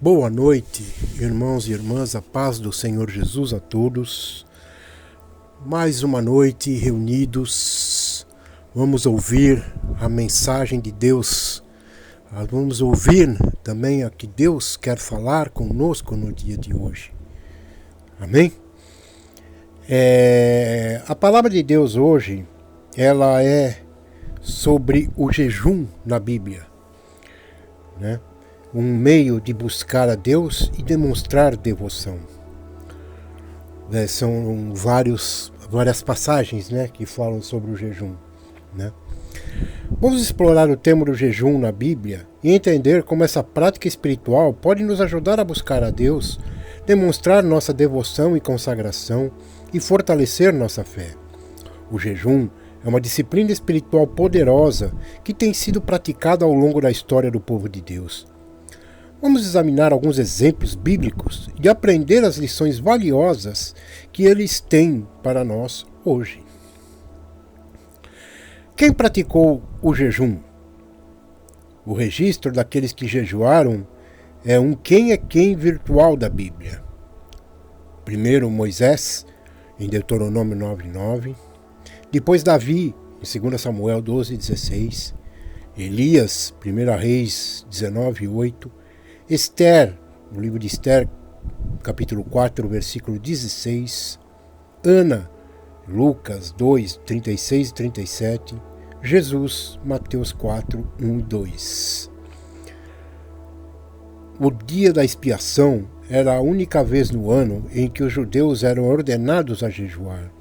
Boa noite, irmãos e irmãs, a paz do Senhor Jesus a todos. Mais uma noite reunidos, vamos ouvir a mensagem de Deus. Vamos ouvir também a que Deus quer falar conosco no dia de hoje. Amém? A palavra de Deus hoje, ela é sobre o jejum na Bíblia, né? Um meio de buscar a Deus e demonstrar devoção. São várias passagens, né, que falam sobre o jejum, né? Vamos explorar o tema do jejum na Bíblia e entender como essa prática espiritual pode nos ajudar a buscar a Deus, demonstrar nossa devoção e consagração e fortalecer nossa fé. O jejum é uma disciplina espiritual poderosa que tem sido praticada ao longo da história do povo de Deus. Vamos examinar alguns exemplos bíblicos e aprender as lições valiosas que eles têm para nós hoje. Quem praticou o jejum? O registro daqueles que jejuaram é um quem é quem virtual da Bíblia. Primeiro Moisés, em Deuteronômio 9:9. Depois Davi, em 2 Samuel 12:16. Elias, 1 Reis 19:8. Esther, no livro de Esther, capítulo 4, versículo 16. Ana, Lucas 2, 36 e 37. Jesus, Mateus 4, 1 e 2. O dia da expiação era a única vez no ano em que os judeus eram ordenados a jejuar.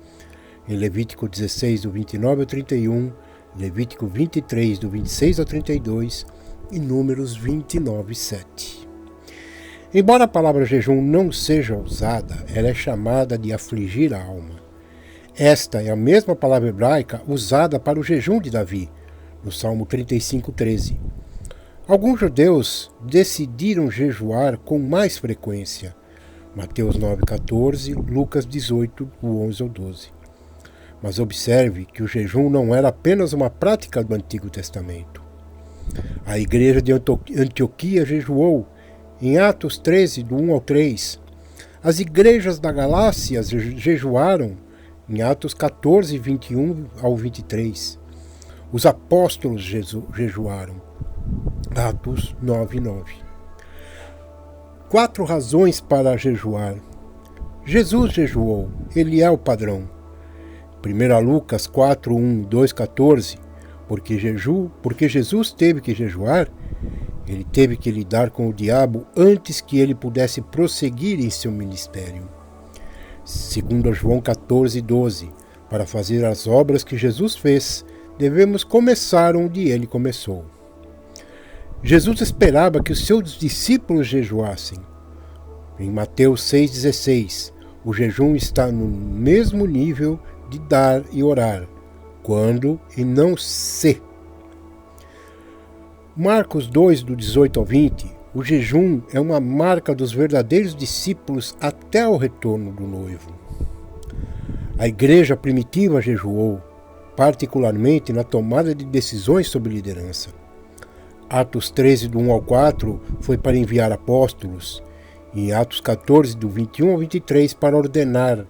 Em Levítico 16, do 29 ao 31, Levítico 23, do 26 ao 32 e Números 29, 7. Embora a palavra jejum não seja usada, ela é chamada de afligir a alma. Esta é a mesma palavra hebraica usada para o jejum de Davi, no Salmo 35:13. Alguns judeus decidiram jejuar com mais frequência. Mateus 9:14, Lucas 18, do 11 ao 12. Mas observe que o jejum não era apenas uma prática do Antigo Testamento. A igreja de Antioquia jejuou, em Atos 13, do 1 ao 3. As igrejas da Galácia jejuaram, em Atos 14, 21 ao 23. Os apóstolos jejuaram, Atos 9, 9. 4 razões para jejuar. Jesus jejuou, ele é o padrão. 1 Lucas 4, 1, 2, 14. Porque Jesus teve que jejuar, ele teve que lidar com o diabo antes que ele pudesse prosseguir em seu ministério. 2 João 14, 12. Para fazer as obras que Jesus fez, devemos começar onde ele começou. Jesus esperava que os seus discípulos jejuassem. Em Mateus 6,16, o jejum está no mesmo nível de dar e orar, quando e não se. Marcos 2, do 18 ao 20, o jejum é uma marca dos verdadeiros discípulos até o retorno do noivo. A igreja primitiva jejuou, particularmente na tomada de decisões sobre liderança. Atos 13, do 1 ao 4, foi para enviar apóstolos, e Atos 14, do 21 ao 23, para ordenar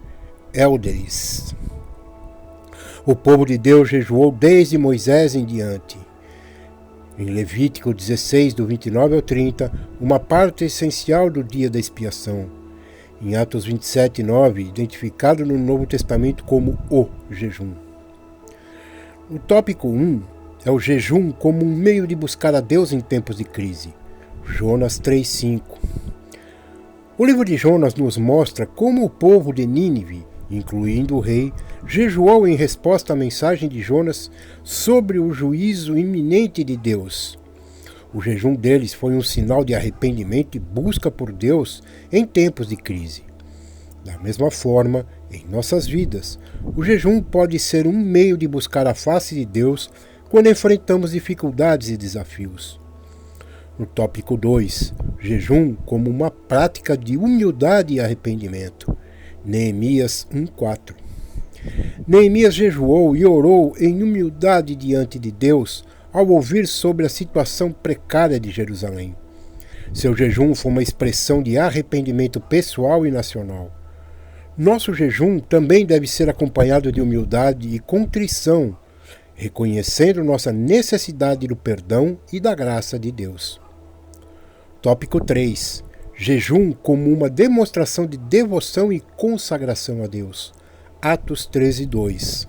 élderes. O povo de Deus jejuou desde Moisés em diante. Em Levítico 16, do 29 ao 30, uma parte essencial do dia da expiação. Em Atos 27, 9, identificado no Novo Testamento como o jejum. O tópico 1 é o jejum como um meio de buscar a Deus em tempos de crise. Jonas 3, 5. O livro de Jonas nos mostra como o povo de Nínive, incluindo o rei, jejuou em resposta à mensagem de Jonas sobre o juízo iminente de Deus. O jejum deles foi um sinal de arrependimento e busca por Deus em tempos de crise. Da mesma forma, em nossas vidas, o jejum pode ser um meio de buscar a face de Deus quando enfrentamos dificuldades e desafios. No tópico 2, jejum como uma prática de humildade e arrependimento. Neemias 1:4. Neemias jejuou e orou em humildade diante de Deus ao ouvir sobre a situação precária de Jerusalém. Seu jejum foi uma expressão de arrependimento pessoal e nacional. Nosso jejum também deve ser acompanhado de humildade e contrição, reconhecendo nossa necessidade do perdão e da graça de Deus. Tópico 3. Jejum como uma demonstração de devoção e consagração a Deus. Atos 13:2.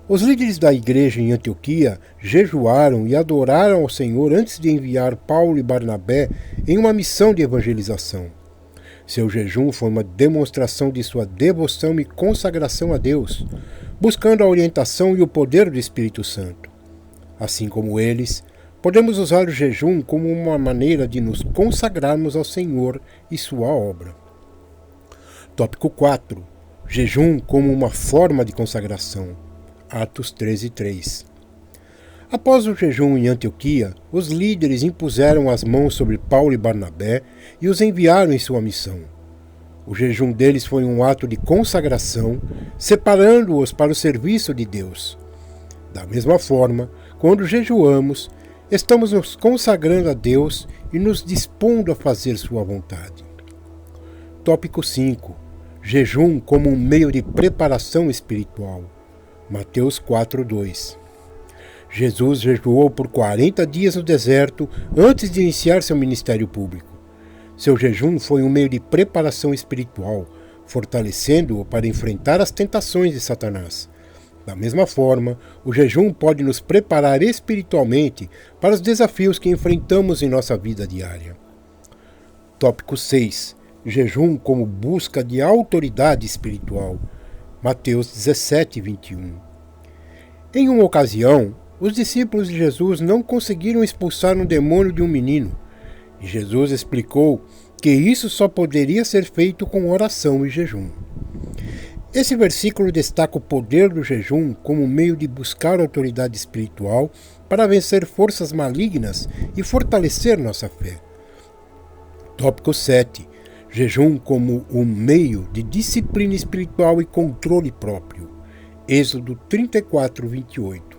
Os líderes da igreja em Antioquia jejuaram e adoraram ao Senhor antes de enviar Paulo e Barnabé em uma missão de evangelização. Seu jejum foi uma demonstração de sua devoção e consagração a Deus, buscando a orientação e o poder do Espírito Santo. Assim como eles, podemos usar o jejum como uma maneira de nos consagrarmos ao Senhor e sua obra. Tópico 4. Jejum como uma forma de consagração. Atos 13:3. Após o jejum em Antioquia, os líderes impuseram as mãos sobre Paulo e Barnabé e os enviaram em sua missão. O jejum deles foi um ato de consagração, separando-os para o serviço de Deus. Da mesma forma, quando jejuamos, estamos nos consagrando a Deus e nos dispondo a fazer sua vontade. Tópico 5. Jejum como um meio de preparação espiritual. Mateus 4:2. Jesus jejuou por 40 dias no deserto antes de iniciar seu ministério público. Seu jejum foi um meio de preparação espiritual, fortalecendo-o para enfrentar as tentações de Satanás. Da mesma forma, o jejum pode nos preparar espiritualmente para os desafios que enfrentamos em nossa vida diária. Tópico 6. Jejum como busca de autoridade espiritual. Mateus 17:21. Em uma ocasião, os discípulos de Jesus não conseguiram expulsar um demônio de um menino, e Jesus explicou que isso só poderia ser feito com oração e jejum. Esse versículo destaca o poder do jejum como meio de buscar autoridade espiritual para vencer forças malignas e fortalecer nossa fé. Tópico 7. Jejum como um meio de disciplina espiritual e controle próprio. Êxodo 34:28.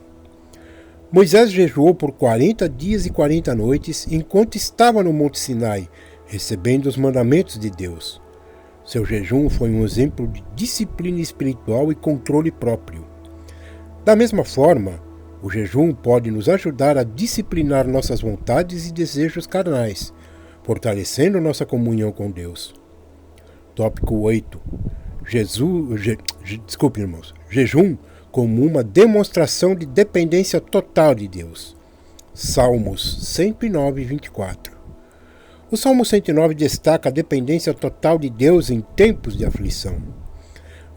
Moisés jejuou por 40 dias e 40 noites enquanto estava no Monte Sinai, recebendo os mandamentos de Deus. Seu jejum foi um exemplo de disciplina espiritual e controle próprio. Da mesma forma, o jejum pode nos ajudar a disciplinar nossas vontades e desejos carnais, fortalecendo nossa comunhão com Deus. Tópico 8. Jejum como uma demonstração de dependência total de Deus. Salmos 109:24. O Salmo 109 destaca a dependência total de Deus em tempos de aflição.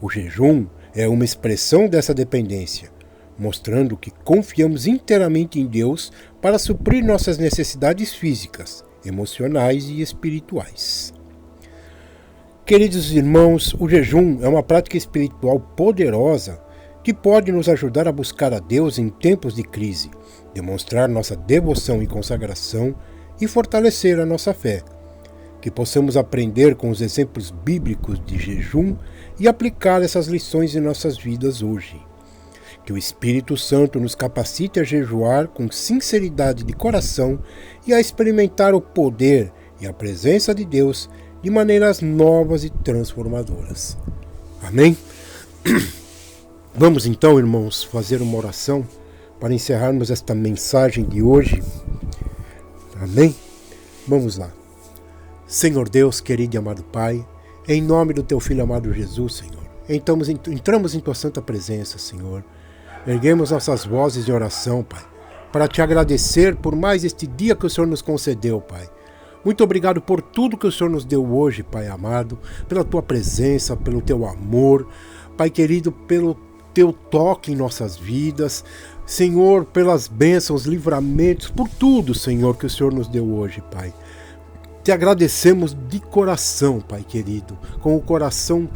O jejum é uma expressão dessa dependência, mostrando que confiamos inteiramente em Deus para suprir nossas necessidades físicas, emocionais e espirituais. Queridos irmãos, o jejum é uma prática espiritual poderosa que pode nos ajudar a buscar a Deus em tempos de crise, demonstrar nossa devoção e consagração e fortalecer a nossa fé. Que possamos aprender com os exemplos bíblicos de jejum e aplicar essas lições em nossas vidas hoje. Que o Espírito Santo nos capacite a jejuar com sinceridade de coração e a experimentar o poder e a presença de Deus de maneiras novas e transformadoras. Amém? Vamos então, irmãos, fazer uma oração para encerrarmos esta mensagem de hoje. Amém? Vamos lá. Senhor Deus, querido e amado Pai, em nome do Teu Filho amado Jesus, Senhor, entramos em Tua santa presença, Senhor. Erguemos nossas vozes em oração, Pai, para Te agradecer por mais este dia que o Senhor nos concedeu, Pai. Muito obrigado por tudo que o Senhor nos deu hoje, Pai amado, pela Tua presença, pelo Teu amor, Pai querido, pelo Teu toque em nossas vidas, Senhor, pelas bênçãos, livramentos, por tudo, Senhor, que o Senhor nos deu hoje, Pai. Te agradecemos de coração, Pai querido, com o coração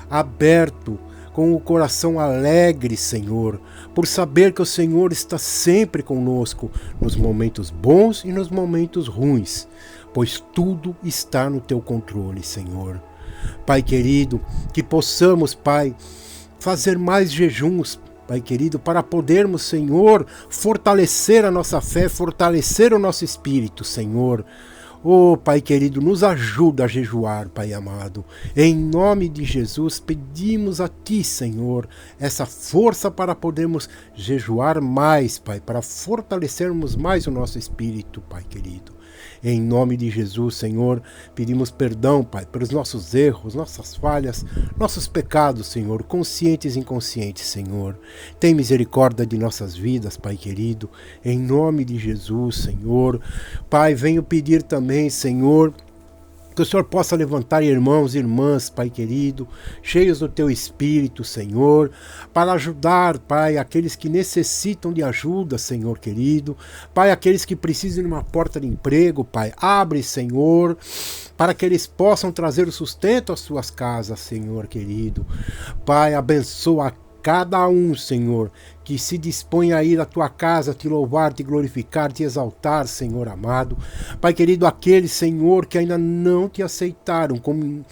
aberto, com o coração alegre, Senhor, por saber que o Senhor está sempre conosco, nos momentos bons e nos momentos ruins, pois tudo está no Teu controle, Senhor. Pai querido, que possamos, Pai, fazer mais jejuns, Pai querido, para podermos, Senhor, fortalecer a nossa fé, fortalecer o nosso espírito, Senhor. Oh, Pai querido, nos ajuda a jejuar, Pai amado. Em nome de Jesus, pedimos a Ti, Senhor, essa força para podermos jejuar mais, Pai, para fortalecermos mais o nosso espírito, Pai querido. Em nome de Jesus, Senhor, pedimos perdão, Pai, pelos nossos erros, nossas falhas, nossos pecados, Senhor, conscientes e inconscientes, Senhor. Tem misericórdia de nossas vidas, Pai querido, em nome de Jesus, Senhor. Pai, venho pedir também, Senhor, que o Senhor possa levantar irmãos e irmãs, Pai querido, cheios do Teu Espírito, Senhor, para ajudar, Pai, aqueles que necessitam de ajuda, Senhor querido. Pai, aqueles que precisam de uma porta de emprego, Pai, abre, Senhor, para que eles possam trazer o sustento às suas casas, Senhor querido. Pai, abençoa cada um, Senhor, que se dispõe a ir à Tua casa, te louvar, te glorificar, te exaltar, Senhor amado. Pai querido, aqueles, Senhor, que ainda não te aceitaram como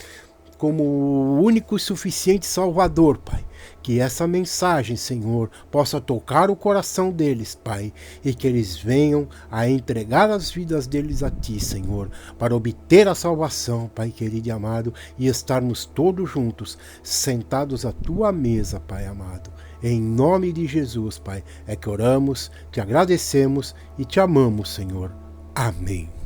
o único e suficiente Salvador, Pai. Que essa mensagem, Senhor, possa tocar o coração deles, Pai, e que eles venham a entregar as vidas deles a Ti, Senhor, para obter a salvação, Pai querido e amado, e estarmos todos juntos, sentados à Tua mesa, Pai amado. Em nome de Jesus, Pai, é que oramos, te agradecemos e te amamos, Senhor. Amém.